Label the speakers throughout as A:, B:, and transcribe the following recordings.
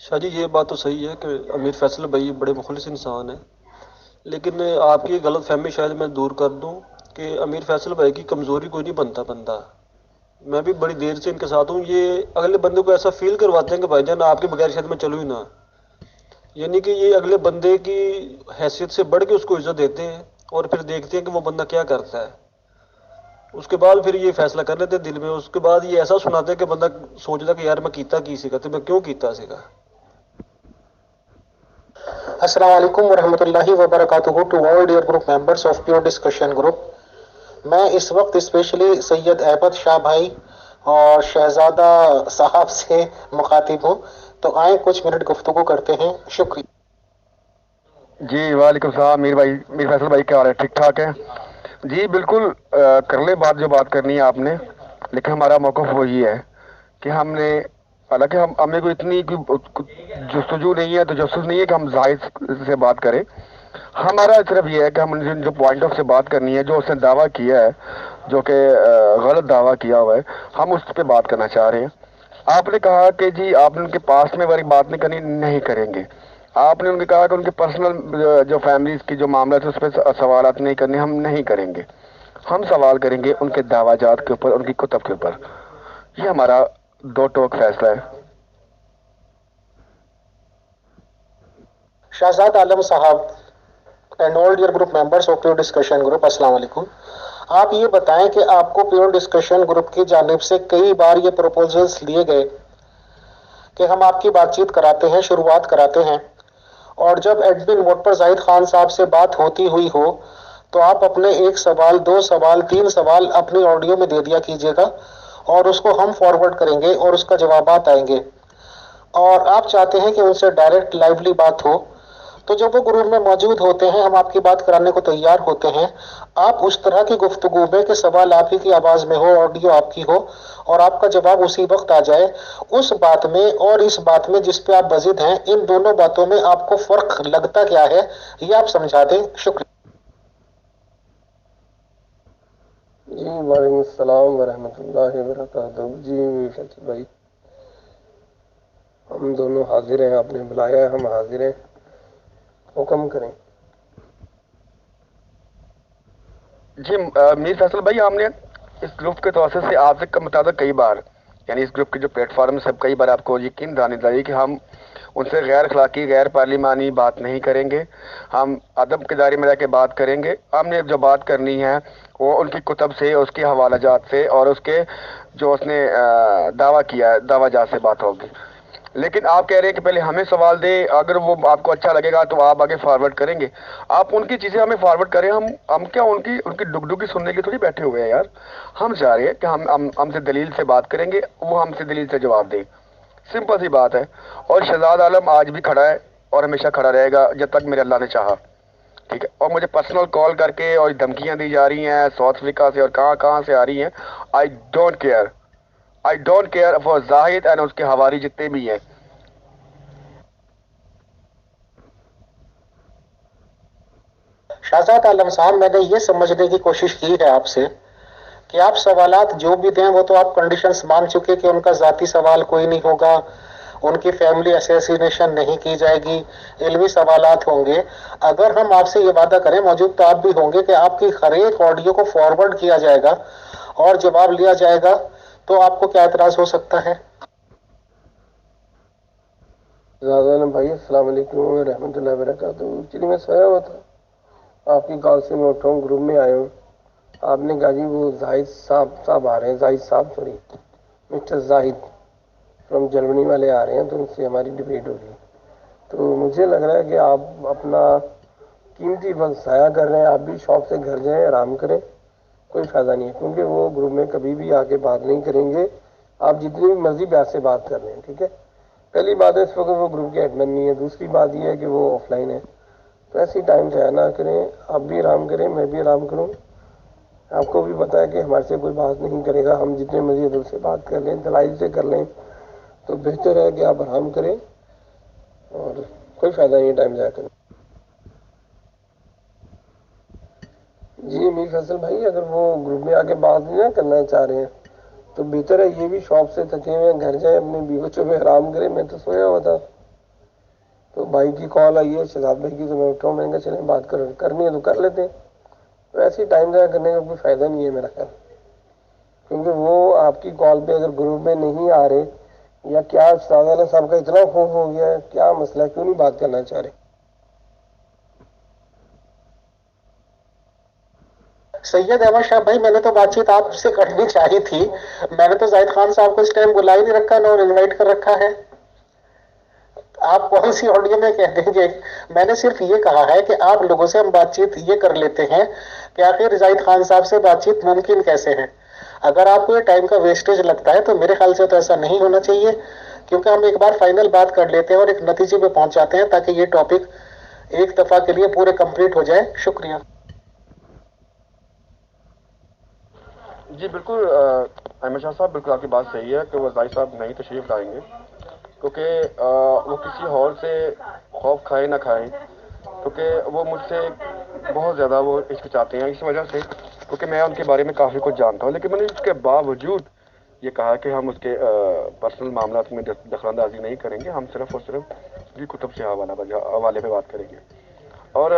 A: شاہ جی یہ بات تو صحیح ہے کہ امیر فیصل بھائی بڑے مخلص انسان ہیں، لیکن آپ کی غلط فہمی شاید میں دور کر دوں کہ امیر فیصل بھائی کی کمزوری کوئی نہیں بنتا بندہ۔ میں بھی بڑی دیر سے ان کے ساتھ ہوں، یہ اگلے بندے کو ایسا فیل کرواتے ہیں کہ بھائی جان آپ کے بغیر شاید میں چلوں ہی نہ، یعنی کہ یہ اگلے بندے کی حیثیت سے بڑھ کے اس کو عزت دیتے ہیں، اور پھر دیکھتے ہیں کہ وہ بندہ کیا کرتا ہے، اس کے بعد پھر یہ فیصلہ کر لیتے ہیں دل میں، اس کے بعد یہ ایسا سناتے ہیں کہ بندہ سوچتا کہ یار میں کیتا کی سکا تو میں کیوں کیتا سکا۔
B: السلام علیکم ورحمۃ اللہ وبرکاتہ to all dear group members of pure discussion group. میں اس وقت اسپیشلی سید احمد شاہ بھائی اور شہزادہ صاحب سے مخاطب ہوں، تو آئیں کچھ منٹ گفتگو کرتے ہیں، شکریہ۔
C: جی وعلیکم السلام میر بھائی، میر فیصل بھائی کیا حال ہے؟ ٹھیک ٹھاک ہے؟ جی بالکل، کر لیں بات جو بات کرنی ہے آپ نے، لیکن ہمارا موقف وہی ہے کہ ہم نے، حالانکہ ہمیں کوئی اتنی جستجو نہیں ہے، تو جستجو نہیں ہے کہ ہم زاہد سے بات کریں۔ ہمارا صرف یہ ہے کہ ہم جو پوائنٹ آف سے بات کرنی ہے، جو اس نے دعویٰ کیا ہے، جو کہ غلط دعویٰ کیا ہوا ہے، ہم اس پہ بات کرنا چاہ رہے ہیں۔ آپ نے کہا کہ جی آپ نے ان کے پاس میں باری بات نہیں کرنی، نہیں کریں گے۔ آپ نے ان کے کہا کہ ان کے پرسنل جو فیملیز کی جو معاملات ہے اس پہ سوالات نہیں کرنے، ہم نہیں کریں گے۔ ہم سوال کریں گے ان کے دعویٰ جات کے اوپر، ان کی کتب کے اوپر۔ یہ ہمارا دو ٹوک فیصلہ ہے۔
B: شہزاد عالم صاحب and all dear group members of pure discussion group, السلام علیکم۔ آپ یہ بتائیں کہ آپ کو پیور ڈسکشن گروپ کی جانب سے کئی بار یہ پروپوزلز لیے گئے کہ ہم آپ کی بات چیت کراتے ہیں، شروعات کراتے ہیں، اور جب ایڈمن موڈ پر زاہد خان صاحب سے بات ہوتی ہوئی ہو تو آپ اپنے ایک سوال، دو سوال، تین سوال اپنی آڈیو میں دے دیا کیجیے گا، اور اس کو ہم فارورڈ کریں گے اور اس کا جوابات آئیں گے۔ اور آپ چاہتے ہیں کہ ان سے ڈائریکٹ لائیولی بات ہو، تو جب وہ گروپ میں موجود ہوتے ہیں ہم آپ کی بات کرانے کو تیار ہوتے ہیں۔ آپ اس طرح کی گفتگو میں کہ سوال آپ ہی کی آواز میں ہو، آڈیو آپ کی ہو، اور آپ کا جواب اسی وقت آ جائے، اس بات میں اور اس بات میں جس پہ آپ بزد ہیں، ان دونوں باتوں میں آپ کو فرق لگتا کیا ہے، یہ آپ سمجھا دیں، شکریہ۔
D: جی وعلیکم السلام ورحمۃ اللہ وبرکاتہ۔ جی فیصل بھائی، ہم دونوں حاضر ہیں، آپ نے بلایا ہے، ہم حاضر ہیں، حکم کریں۔
C: جی میر فیصل بھائی، ہم نے اس گروپ کے توسط سے آپ سے متعلق کئی بار، یعنی اس گروپ کے جو پلیٹ فارم سے کئی بار آپ کو یقین دلانے چاہیے کہ ہم ان سے غیر اخلاقی، غیر پارلیمانی بات نہیں کریں گے، ہم ادب کے دائرے میں رہ کے بات کریں گے۔ ہم نے جو بات کرنی ہے وہ ان کی کتب سے، اس کے حوالہ جات سے، اور اس کے جو اس نے دعویٰ کیا ہے، دعویٰ جات سے بات ہوگی۔ لیکن آپ کہہ رہے ہیں کہ پہلے ہمیں سوال دیں، اگر وہ آپ کو اچھا لگے گا تو آپ آگے فارورڈ کریں گے۔ آپ ان کی چیزیں ہمیں فارورڈ کریں، ہم کیا ان کی ڈگڈگی سننے کے تھوڑی بیٹھے ہوئے ہیں یار۔ ہم چاہ رہے ہیں کہ ہم سے دلیل سے بات کریں گے، وہ ہم سے دلیل سے جواب دیں، سمپل سی بات ہے۔ اور شہزاد عالم آج بھی کھڑا ہے اور ہمیشہ کھڑا رہے گا جب تک میرے اللہ نے چاہا، ٹھیک ہے؟ اور مجھے پرسنل کال کر کے اور دھمکیاں دی جا رہی ہیں ساؤتھ افریقہ سے اور کہاں کہاں سے آ رہی ہیں، I don't care for Zahid and اس کے حواری جتنے بھی ہیں۔
B: شہزاد عالم صاحب، میں نے یہ سمجھنے کی کوشش کی ہے آپ سے کہ آپ سوالات جو بھی دیں وہ تو آپ کنڈیشنز مان چکے کہ ان کا ذاتی سوال کوئی نہیں ہوگا، ان کی فیملی اسیسینیشن نہیں کی جائے گی، علمی سوالات ہوں گے۔ اگر ہم آپ سے یہ وعدہ کریں، موجود تو آپ بھی ہوں گے، کہ آپ کی ہر ایک آڈیو کو فارورڈ کیا جائے گا اور جواب لیا جائے گا، تو آپ کو کیا اعتراض ہو سکتا ہے؟
D: زادان بھائی السلام علیکم ورحمۃ اللہ وبرکاتہ۔ چلیے میں سویا ہوا تھا، آپ کی کال سے میں اٹھا ہوں، گروپ میں آیا ہوں۔ آپ نے کہا جی وہ زاہد صاحب آ رہے ہیں، زاہد صاحب sorry, mister Zahid from Germany والے آ رہے ہیں، تو ان سے ہماری ڈبیٹ ہوگی۔ تو مجھے لگ رہا ہے کہ آپ اپنا قیمتی وقت ضائع کر رہے ہیں، آپ بھی شاپ سے گھر جائیں، آرام کریں، کوئی فائدہ نہیں ہے، کیونکہ وہ گروپ میں کبھی بھی آ کے بات نہیں کریں گے، آپ جتنی بھی مرضی پیار سے بات کر رہے ہیں، ٹھیک ہے؟ پہلی بات ہے اس وقت وہ گروپ کے ایڈمن نہیں ہے، دوسری بات یہ ہے کہ وہ آف لائن ہے، تو ایسی ٹائم ضائع نہ کریں، آپ بھی آرام کریں، میں بھی آرام کروں۔ آپ کو بھی پتا ہے کہ ہمارے سے کوئی بات نہیں کرے گا، ہم جتنے مرضی دل سے بات کر لیں، دلائل سے کر لیں، تو بہتر ہے کہ آپ آرام کریں، اور کوئی فائدہ نہیں ہے ٹائم ضائع کریں۔ جی امیر فیصل بھائی، اگر وہ گروپ میں آ کے بات نہیں نہ کرنا چاہ رہے ہیں تو بہتر ہے یہ بھی شاپ سے تھکے ہوئے گھر جائیں، اپنے بیوی بچوں میں آرام کریں، میں تو سویا ہوا تھا۔ تو بھائی کی کال آئی ہے شہزاد بھائی کی، تو میں اٹھا ہوں، میں نے کہا چلیں بات کرنی ہے تو کر لیتے ہیں. ویسے ہی ٹائم ضائع کرنے کا کوئی فائدہ نہیں ہے میرا خیال، کیونکہ وہ آپ کی کال پہ اگر گروپ میں نہیں آ رہے، یا کیا شہزاد صاحب کا اتنا خوف ہو گیا ہے، کیا مسئلہ ہے، کیوں نہیں بات کرنا چاہ رہے؟
B: سید احمد شاہ بھائی، میں نے تو بات چیت آپ سے کرنی چاہی تھی. میں نے تو زاہد خان صاحب کو اس ٹائم بلا ہی نہیں رکھا، نہ انوائٹ کر رکھا ہے. آپ کون سی آڈیو میں کہہ دیں گے؟ میں نے صرف یہ کہا ہے کہ آپ لوگوں سے ہم بات چیت یہ کر لیتے ہیں کہ آخر زاہد خان صاحب سے بات چیت ممکن کیسے ہے. اگر آپ کو یہ ٹائم کا ویسٹیج لگتا ہے تو میرے خیال سے تو ایسا نہیں ہونا چاہیے، کیونکہ ہم ایک بار فائنل بات کر لیتے ہیں اور ایک نتیجے پہ پہنچ جاتے ہیں، تاکہ یہ ٹاپک ایک دفعہ کے لیے پورے کمپلیٹ ہو جائے. شکریہ.
C: جی بالکل احمد شاہ صاحب، بالکل آپ کی بات صحیح ہے کہ وہ زاہد صاحب نہیں تشریف لائیں گے، کیونکہ وہ کسی اور سے خوف کھائے نہ کھائیں، کیونکہ وہ مجھ سے بہت زیادہ وہ ہچکچاتے ہیں اس وجہ سے، کیونکہ میں ان کے بارے میں کافی کچھ جانتا ہوں. لیکن میں نے اس کے باوجود یہ کہا کہ ہم اس کے پرسنل معاملات میں دخل اندازی نہیں کریں گے، ہم صرف اور صرف جی کتب سے حوالے پہ بات کریں گے. اور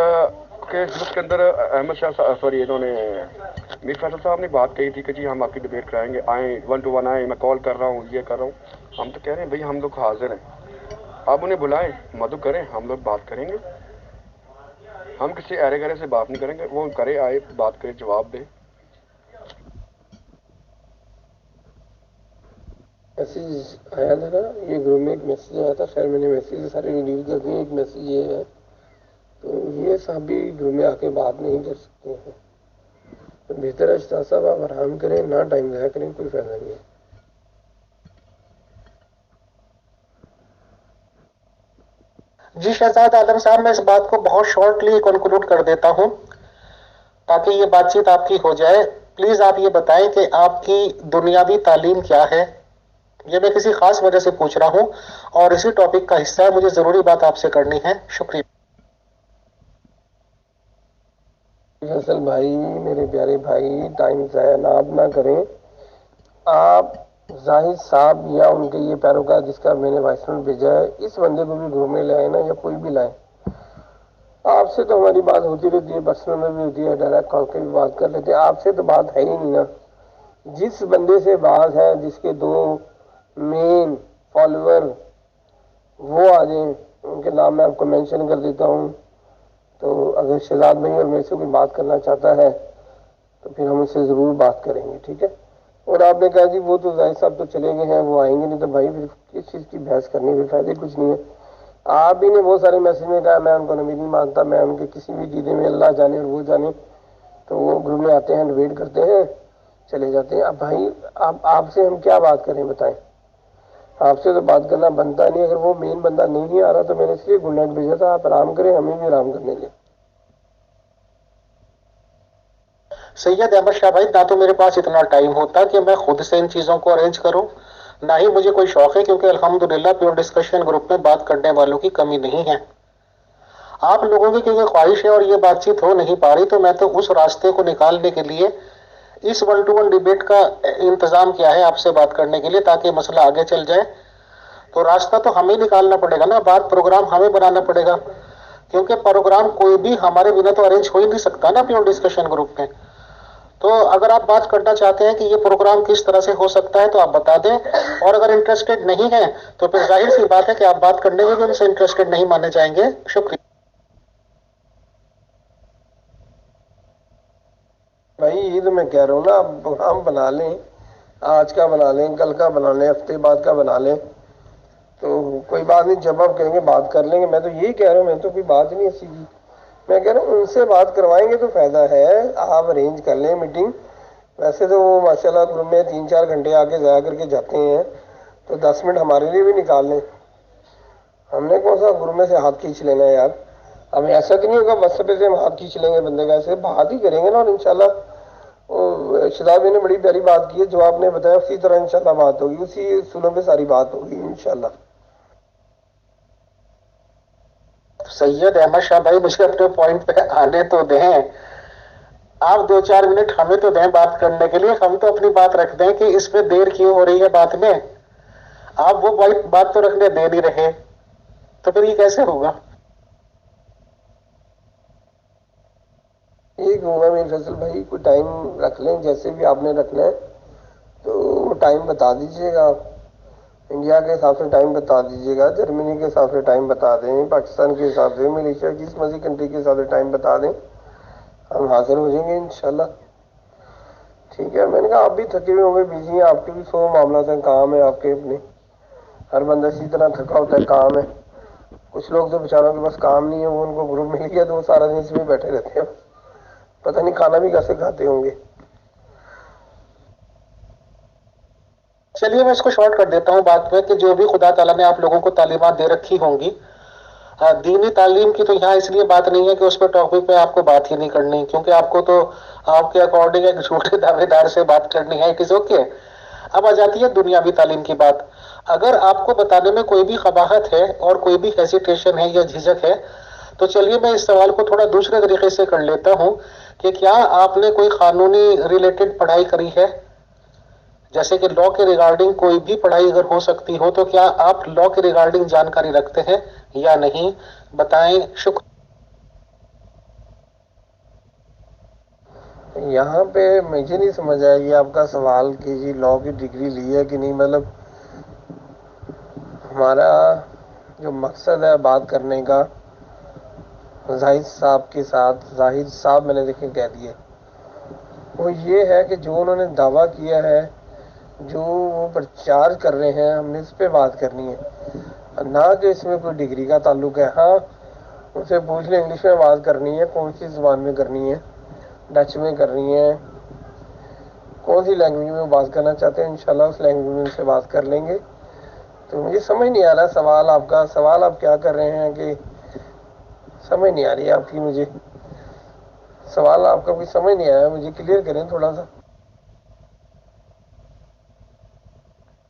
C: کہ گروپ کے اندر احمد شاہ صاحب، سوری، انہوں نے میر فیصل صاحب نے بات کہی تھی کہ جی ہم آپ کی ڈبیٹ کرائیں گے، آئیں 1 to 1 آئیں، میں کال کر رہا ہوں، یہ کر رہا ہوں. ہم تو کہہ رہے ہیں بھائی ہم لوگ حاضر ہیں، آپ انہیں بلائیں، مدعو کریں، ہم لوگ بات کریں گے. ہم کسی ارے گرے سے بات نہیں کریں گے، وہ کرے آئے بات کرے جواب دے.
D: میسیج آیا تھا نا، یہ گروپ میں ایک میسیج آیا تھا، خیر میں نے میسیج سارے ریلیز کر دیے. ایک میسیج یہ ہے، تو یہ صاحب بھی گروپ میں آ کے بات نہیں کر سکتے ہیں، تو بہتر ہے شاہ صاحب آپ آرام کریں، نہ ٹائم ضائع کریں، کوئی فائدہ نہیں ہے.
B: جی شہزاد عالم صاحب، میں اس بات کو بہت شارٹلی کنکلوڈ کر دیتا ہوں تاکہ یہ بات چیت آپ کی ہو جائے. پلیز آپ یہ بتائیں کہ آپ کی دنیاوی تعلیم کیا ہے؟ یہ میں کسی خاص وجہ سے پوچھ رہا ہوں اور اسی ٹاپک کا حصہ ہے، مجھے ضروری بات آپ سے کرنی ہے. شکریہ.
D: فیصل بھائی، میرے پیارے بھائی، ٹائم ضائع آپ نہ کریں. آپ زاہد صاحب یا ان کے یہ پیروکار جس کا میں نے وائس نوٹ بھیجا ہے، اس بندے کو بھی گھومنے لائے نا، یا کوئی بھی لائے. آپ سے تو ہماری بات ہوتی رہتی ہے، پرسنل میں بھی ہوتی ہے، ڈائریکٹ کال پہ بھی بات کر لیتے ہیں. آپ سے تو بات ہے ہی نہیں نا. جس بندے سے بات ہے، جس کے 2 مین فالوور وہ آ جائیں، ان کے نام میں آپ کو مینشن کر دیتا ہوں. تو اگر شہزاد بھائی اور میرے سے کوئی بات کرنا چاہتا ہے تو پھر ہم اس سے ضرور بات کریں گے، ٹھیک ہے. اور آپ نے کہا جی وہ تو ظاہر صاحب تو چلے گئے ہیں، وہ آئیں گے نہیں، تو بھائی پھر کس چیز کی بحث کرنے کے فائدے کچھ نہیں ہے. آپ ہی نے بہت سارے میسج میں کہا میں ان کو نبی نہیں مانتا، میں ان کے کسی بھی چیزیں میں اللہ جانے اور وہ جانے، تو وہ گروپ میں آتے ہیں، ڈیبیٹ کرتے ہیں، چلے جاتے ہیں. اب بھائی آپ سے ہم کیا بات کریں بتائیں؟ آپ سے تو بات کرنا بنتا نہیں. اگر وہ مین بندہ نہیں آ رہا تو میں نے اس لیے گڈ نائٹ بھیجا تھا. آپ آرام کریں، ہمیں بھی آرام کرنے دیں.
B: سید احمد شاہ بھائی، نہ تو میرے پاس اتنا ٹائم ہوتا کہ میں خود سے ان چیزوں کو ارینج کروں، نہ ہی مجھے کوئی شوق ہے، کیونکہ الحمدللہ پیور ڈسکشن گروپ میں بات کرنے والوں کی کمی نہیں ہے. آپ لوگوں کی کیونکہ خواہش ہے اور یہ بات چیت ہو نہیں پا رہی، تو میں تو اس راستے کو نکالنے کے لیے اس 1 to 1 ڈیبیٹ کا انتظام کیا ہے آپ سے بات کرنے کے لیے، تاکہ مسئلہ آگے چل جائے. تو راستہ تو ہمیں نکالنا پڑے گا نا، بات پروگرام ہمیں بنانا پڑے گا، کیونکہ پروگرام کوئی بھی ہمارے بنا تو ارینج ہو ہی نہیں سکتا نا پیور ڈسکشن گروپ میں. تو اگر آپ بات کرنا چاہتے ہیں کہ یہ پروگرام کس طرح سے ہو سکتا ہے تو آپ بتا دیں، اور اگر انٹرسٹڈ نہیں ہے تو پھر ظاہر سی بات ہے کہ آپ بات کرنے میں بھی ان سے انٹرسٹڈ نہیں مانے جائیں گے. شکریہ.
D: بھائی یہ تو میں کہہ رہا ہوں نا، آپ پروگرام بنا لیں، آج کا بنا لیں، کل کا بنا لیں، ہفتے بعد کا بنا لیں، تو کوئی بات نہیں. جب آپ کہیں گے بات کر لیں گے. میں تو یہی کہہ رہا ہوں، میں تو کوئی بات نہیں ایسی کی. میں کہہ رہا ہوں ان سے بات کروائیں گے تو فائدہ ہے. آپ ارینج کر لیں میٹنگ. ویسے تو وہ ماشاء اللہ گروپ میں 3-4 گھنٹے آ کے ضائع کر کے جاتے ہیں، تو 10 منٹ ہمارے لیے بھی نکال لیں. ہم نے کون سا گروپ میں سے ہاتھ کھینچ لینا ہے یار. اب ایسا تو نہیں ہوگا بس پہ سے ہم ہاتھ کھینچ لیں گے بندے کا، ایسے بات ہی کریں گے نا. اور انشاءاللہ شہزاد نے بڑی پیاری بات کی ہے، جو آپ نے بتایا اسی طرح انشاءاللہ بات ہوگی، اسی اصولوں پہ ساری بات ہوگی انشاءاللہ.
B: سید احمد شاہ بھائی، مجھے اپنے پوائنٹ پہ آنے تو دیں. آپ 2-4 منٹ ہمیں تو دیں بات کرنے کے لیے. ہم تو اپنی بات رکھ دیں کہ اس میں دیر کیوں ہو رہی ہے بات میں. آپ وہ بات تو رکھنے دے نہیں رہے. تو پھر یہ کیسے ہوگا؟
D: ٹھیک ہوگا میرے فیصل بھائی، کوئی ٹائم رکھ لیں جیسے بھی آپ نے رکھنا ہے، تو ٹائم بتا دیجیے گا آپ، انڈیا کے حساب سے ٹائم بتا دیجیے گا، جرمنی کے حساب سے ٹائم بتا دیں، پاکستان کے حساب سے، ملیشیا جس مرضی کنٹری کے حساب سے ٹائم بتا دیں، ہم حاضر ہو جائیں گے انشاءاللہ۔ ٹھیک ہے، میں نے کہا آپ بھی تھکے ہوئے ہوں گے، بزی ہیں، آپ کے بھی 100 معاملات ہیں، کام ہے آپ کے اپنے، ہر بندہ اسی طرح تھکا ہوتا ہے، کام ہے۔ کچھ لوگ تو بیچاروں کے پاس کام نہیں ہے، وہ ان کو گروپ مل گیا تو وہ سارا دن اس میں بیٹھے رہتے ہیں، پتہ نہیں کھانا بھی کیسے کھاتے ہوں گے۔
B: چلیے میں اس کو شارٹ کر دیتا ہوں بات میں، کہ جو بھی خدا تعالیٰ نے آپ لوگوں کو تعلیمات دے رکھی ہوں گی، دینی تعلیم کی تو یہاں اس لیے بات نہیں ہے کہ اس پہ ٹاپک پہ آپ کو بات ہی نہیں کرنی، کیونکہ آپ کو تو آپ کے اکارڈنگ ایک جھوٹے دعوے دار سے بات کرنی ہے، کس اوکے۔ اب آ جاتی ہے دنیاوی تعلیم کی بات۔ اگر آپ کو بتانے میں کوئی بھی قباحت ہے اور کوئی بھی ہیزیٹیشن ہے یا جھجک ہے، تو چلیے میں اس سوال کو تھوڑا دوسرے طریقے سے کر لیتا ہوں کہ کیا آپ نے کوئی قانونی ریلیٹڈ پڑھائی کری ہے؟ جیسے کہ لا کے ریگارڈنگ کوئی بھی پڑھائی اگر ہو سکتی ہو، تو کیا آپ لا کے ریگارڈنگ جانکاری رکھتے ہیں یا نہیں؟ بتائیں، شکر۔
D: یہاں پہ مجھے نہیں سمجھ آئے گی آپ کا سوال کہ جی لا کی ڈگری لی ہے کہ نہیں، مطلب ہمارا جو مقصد ہے بات کرنے کا زاہد صاحب کے ساتھ، زاہد صاحب میں نے دیکھے کہہ دیے، وہ یہ ہے کہ جو انہوں نے دعویٰ کیا ہے، جو وہ پرچار کر رہے ہیں، ہم نے اس پہ بات کرنی ہے، نہ کہ اس میں کوئی ڈگری کا تعلق ہے۔ ہاں ان سے پوچھ لیں انگلش میں بات کرنی ہے، کون سی زبان میں کرنی ہے، ڈچ میں کرنی ہے، کون سی لینگویج میں بات کرنا چاہتے ہیں، انشاءاللہ اس لینگویج میں ان سے بات کر لیں گے۔ تو مجھے سمجھ نہیں آ رہا سوال آپ کا، سوال آپ کیا کر رہے ہیں کہ سمجھ نہیں آ رہی ہے آپ کی، مجھے سوال آپ کا کوئی سمجھ نہیں آیا، مجھے کلیئر کریں تھوڑا سا۔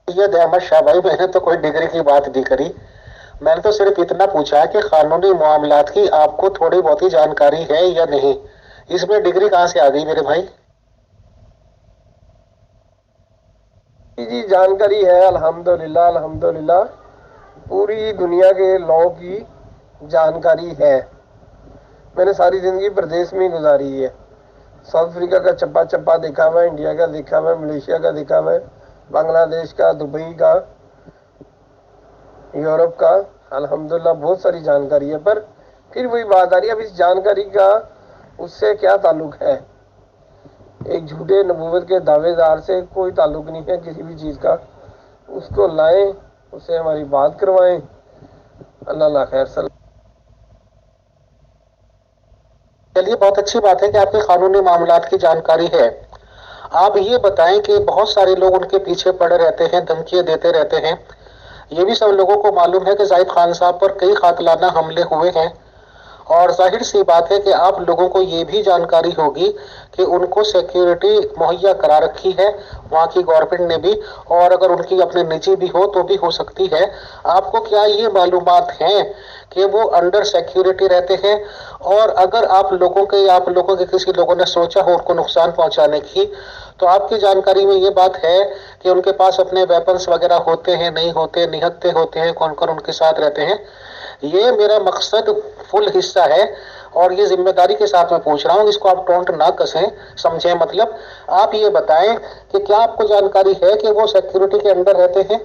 B: سید احمد شاہ بھائی، میں نے تو کوئی ڈگری کی بات نہیں کری، میں نے تو صرف اتنا پوچھا کہ قانونی معاملات کی آپ کو تھوڑی بہت ہی جانکاری ہے یا نہیں، اس میں ڈگری کہاں سے آ گئی میرے بھائی؟
D: جی جی جانکاری ہے، الحمدللہ الحمدللہ، پوری دنیا کے لاء کی جانکاری ہے۔ میں نے ساری زندگی پردیس میں ہی گزاری ہے، ساؤتھ افریقہ کا چپا چپا دیکھا ہوا ہے، انڈیا کا دیکھا ہوا ہے، ملیشیا کا دیکھا ہوا ہے، بنگلہ دیش کا، دبئی کا، یورپ کا، الحمدللہ بہت ساری جانکاری ہے۔ پر پھر وہی بات آ رہی ہے، اب اس جانکاری کا اس سے کیا تعلق ہے؟ ایک جھوٹے نبوت کے دعوے دار سے کوئی تعلق نہیں ہے کسی بھی چیز کا، اس کو لائیں، اس سے ہماری بات کروائیں، اللہ اللہ خیر صلی۔
B: چلیے بہت اچھی بات ہے کہ آپ کے قانونی معاملات کی جانکاری ہے۔ آپ یہ بتائیں کہ بہت سارے لوگ ان کے پیچھے پڑے رہتے ہیں، دھمکیاں دیتے رہتے ہیں، یہ بھی سب لوگوں کو معلوم ہے کہ زاہد خان صاحب پر کئی قاتلانہ حملے ہوئے ہیں، اور ظاہر سی بات ہے کہ آپ لوگوں کو یہ بھی جانکاری ہوگی کہ ان کو سیکیورٹی مہیا کرا رکھی ہے وہاں کی گورنمنٹ نے بھی، اور اگر ان کی اپنے نجی بھی ہو تو بھی ہو سکتی ہے۔ آپ کو کیا یہ معلومات ہیں کہ وہ انڈر سیکیورٹی رہتے ہیں؟ اور اگر آپ لوگوں کے کسی لوگوں نے سوچا ہو ان کو نقصان پہنچانے کی، تو آپ کی جانکاری میں یہ بات ہے کہ ان کے پاس اپنے ویپنز وغیرہ ہوتے ہیں، نہیں ہوتے، نہتے ہوتے ہیں، کون کون ان کے ساتھ رہتے ہیں؟ یہ میرا مقصد فل حصہ ہے، اور یہ ذمہ داری کے ساتھ میں پوچھ رہا ہوں، اس کو آپ ٹونٹ نہ کسیں، سمجھیں مطلب۔ آپ یہ بتائیں کہ کیا آپ کو جانکاری ہے کہ وہ سیکیورٹی کے انڈر رہتے ہیں؟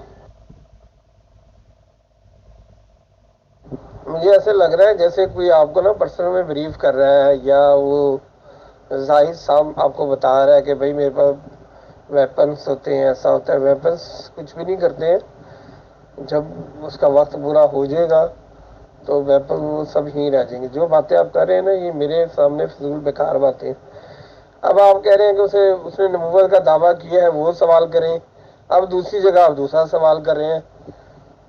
D: مجھے ایسے لگ رہا ہے جیسے کوئی آپ کو نا پرسنل میں بریف کر رہا ہے، یا وہ زاہد صاحب آپ کو بتا رہا ہے کہ بھائی میرے پاس ویپنس ہوتے ہیں، ایسا ہوتا ہے۔ ویپنس کچھ بھی نہیں کرتے ہیں، جب اس کا وقت پورا ہو جائے گا تو ویپن وہ سب ہی رہ جائیں گے۔ جو باتیں آپ کر رہے ہیں نا، یہ میرے سامنے فضول بیکار باتیں۔ اب آپ کہہ رہے ہیں کہ اس نے نبوت کا دعویٰ کیا ہے، وہ سوال کریں، اب دوسری جگہ آپ دوسرا سوال کر رہے ہیں،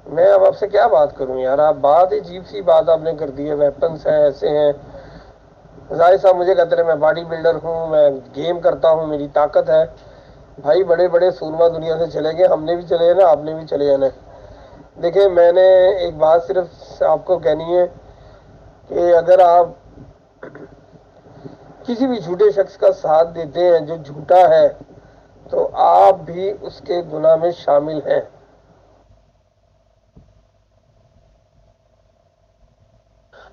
D: میں اب آپ سے کیا بات کروں یار؟ آپ بات عجیب سی بات آپ نے کر دی ہے، ویپنس ہیں، ایسے ہیں۔ ظاہر صاحب مجھے کہتے ہیں میں باڈی بلڈر ہوں، میں گیم کرتا ہوں، میری طاقت ہے۔ بھائی بڑے بڑے سورما دنیا سے چلے گئے، ہم نے بھی چلے جانا، آپ نے بھی چلے جانا ہے۔ دیکھیں میں نے ایک بات صرف آپ کو کہنی ہے کہ اگر آپ کسی بھی جھوٹے شخص کا ساتھ دیتے ہیں جو جھوٹا ہے، تو آپ بھی اس کے گناہ میں شامل ہیں۔